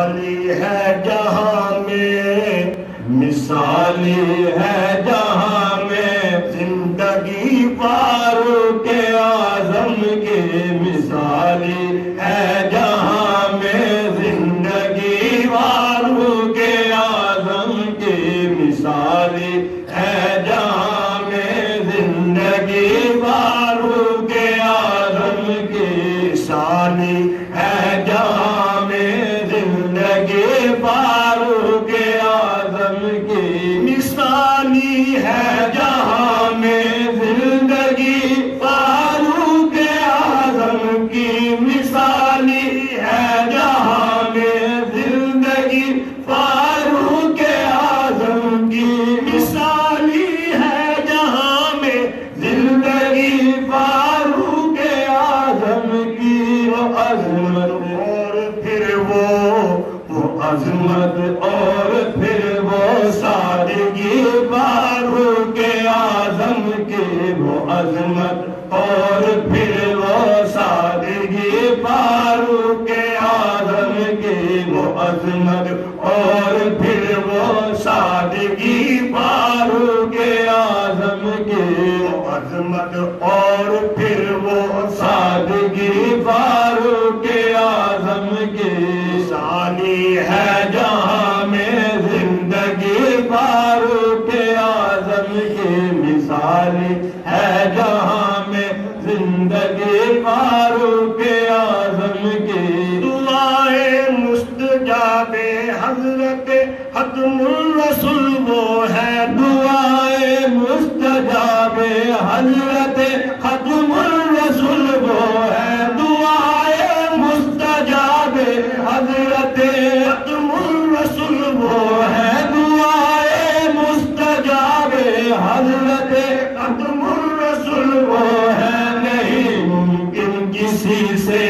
مثالی ہے جہاں میں، مثالی ہے جہاں میں زندگی فاروق اعظم کی، مثالی ہے جہاں میں زندگی فاروق اعظم کی، مثالی ہے جہاں میں زندگی فاروق اعظم کی، مثالی ہے جہاں میں زندگی فاروق اعظم کی، مثالی ہے جہاں میں زندگی فاروق اعظم کی، مثالی ہے جہاں میں زندگی فاروق اعظم کی، مثالی ہے جہاں میں زندگی فاروق اعظم کی، وہ عظمت اور پھر وہ عظمت اور پھر وہ سادگی فاروق اعظم کی، وہ عظمت اور پھر وہ سادگی فاروق اعظم کی، وہ عظمت اور پھر وہ سادگی فاروق اعظم کی، وہ عظمت اور پھر وہ سادگی فاروق اعظم کی، مثالی ہے جہاں میں زندگی فاروق اعظم کی، مثالی ہے جہاں میں زندگی فاروق اعظم کی، دعائے مستجاب حضرت ختم الرسول وہ ہے، دعائے مستجاب حضرت ختم الرسول وہ ہے، دعائے مستجاب حضرت ختم الرسول وہ ہے، دعائے مستجاب حضرت ختم الرسول وہ ہے، نہیں ممکن کسی سے،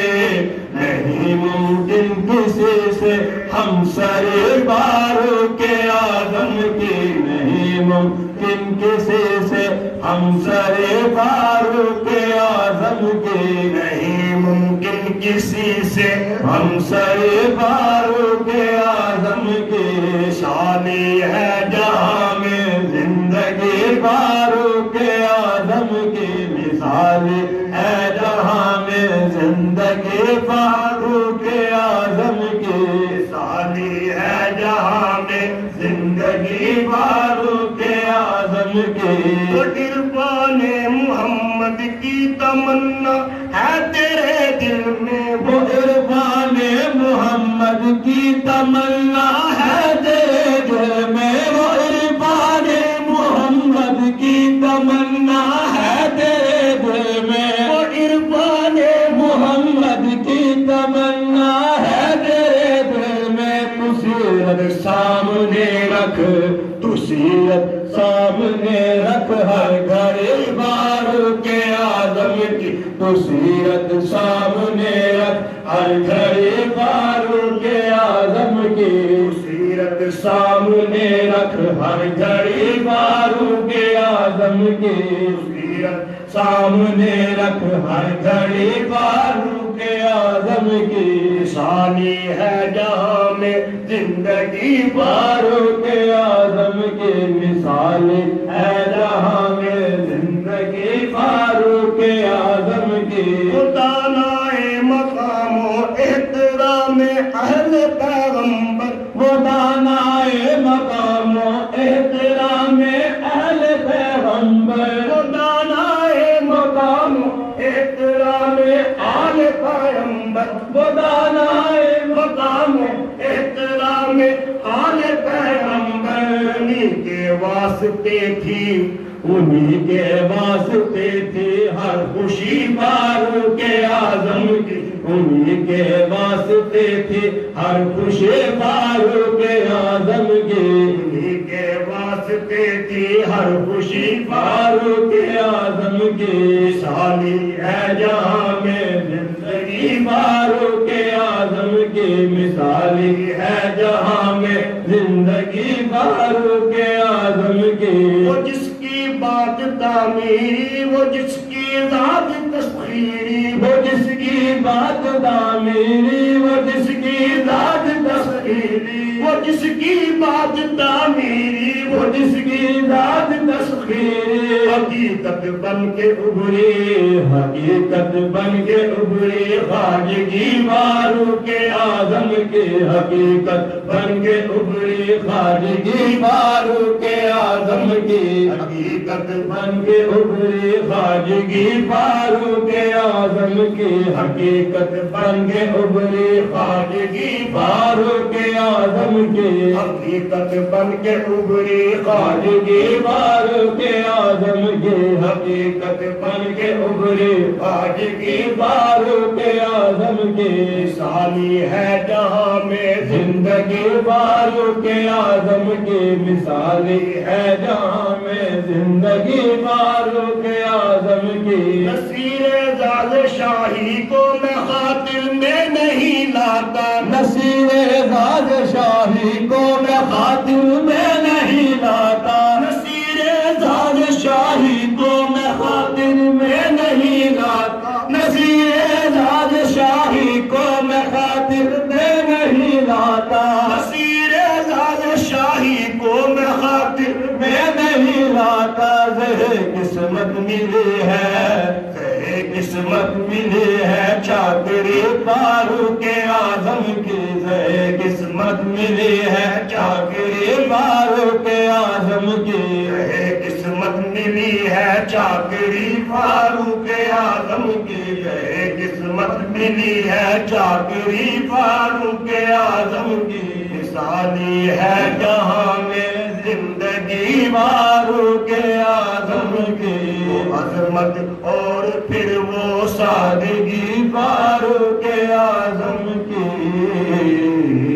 نہیں ممکن کسی سے ہمسر فاروق اعظم کی، نہیں ممکن کسی سے ہمسر فاروق اعظم کی، نہیں ممکن کسی سے ہمسر فاروق اعظم کی، مثالی ہے جہاں میں زندگی فاروق اعظم کی، مثالی ہے جہاں میں زندگی فاروق اعظم کی، مثالی ہے جہاں میں زندگی فاروق اعظم کی، وہ عرفان محمد کی تمنا ہے تیرے دل میں، وہ عرفان محمد کی تمنا ہے تیرے دل میں، وہ عرفان محمد کی تمنا ہے تیرے دل میں، وہ عرفان محمد کی تمنا ہے تیرے دل میں، تو سیرت سامنے رکھ، تو سیرت سامنے رکھ ہر گھڑی فاروق اعظم کی، تو سیرت سامنے رکھ ہر گھڑی فاروق اعظم کی، سیرت سامنے رکھ ہر گھڑی فاروق اعظم کی، سیرت سامنے رکھ ہر گھڑی فاروق اعظم کی، مثالی ہے جہاں میں زندگی فاروق اعظم کی، مثالی ہے جہاں میں زندگی فاروق اعظم کی، دانائے مقام و احترام اہل پیغمبر، وہ دانائے مقام و احترام اہل پیغمبر، وہ دانائے مقام و احترام آل پیغمبر، وہ دانائے مقام و احترام آل پیغمبر، انہیں کے واسطے تھی، انہیں کے واسطے تھی ہر خوشی فاروق اعظم کی، انہیں کے واسطے تھی ہر خوشی فاروق اعظم کی، انہیں کے واسطے تھی ہر خوشی فاروق اعظم کی، مثالی ہے جہاں میں زندگی فاروق اعظم کی، مثالی ہے جہاں میں زندگی فاروق اعظم کی، وہ جس کی بات تعمیری، وہ جس کی ذات تسخیری، وہ جس کی بات تعمیری، وہ جس کی ذات تسخیری، جس کی بات تعمیری، وہ جس کی ذات تسخیری، حقیقت بن کے ابھری، حقیقت بن کے ابھری خواجگی فاروق اعظم کی، حقیقت بن کے ابھری خواجگی فاروق اعظم کی، حقیقت بن کے ابھری خواجگی فاروق اعظم کی، حقیقت بن کے ابھری خواجگی فاروق اعظم کی، حقیقت بن کے ابھری خواجگی فاروق اعظم کی، حقیقت بن کے ابھری خواجگی فاروق اعظم کی، مثالی ہے جہاں میں زندگی فاروق اعظم کی، مثالی ہے جہاں میں زندگی فاروق اعظم کی، نصیر اعزاز شاہی کو میں خاطر میں نہیں لاتا، نصیر اعزاز شاہی کو میں خاطر میں نہیں لاتا، نصیر اعزاز شاہی کو میں خاطر میں نہیں لاتا، نصیر اعزاز شاہی کو میں خاطر میں نہیں لاتا، نصیر اعزاز شاہی کو میں خاطر میں نہیں لاتا، زہے قسمت ملی ہے، زہے قسمت ملی ہے چاکری فاروق اعظم کی، زہے قسمت ملی ہے چاکری فاروق اعظم کی، زہے قسمت ملی ہے چاکری فاروق اعظم کی، زہے قسمت ملی ہے چاکری فاروق اعظم کی، مثالی ہے جہاں میں زندگی فاروق اعظم کی، وہ عظمت اور پھر وہ سادگی فاروق اعظم کی۔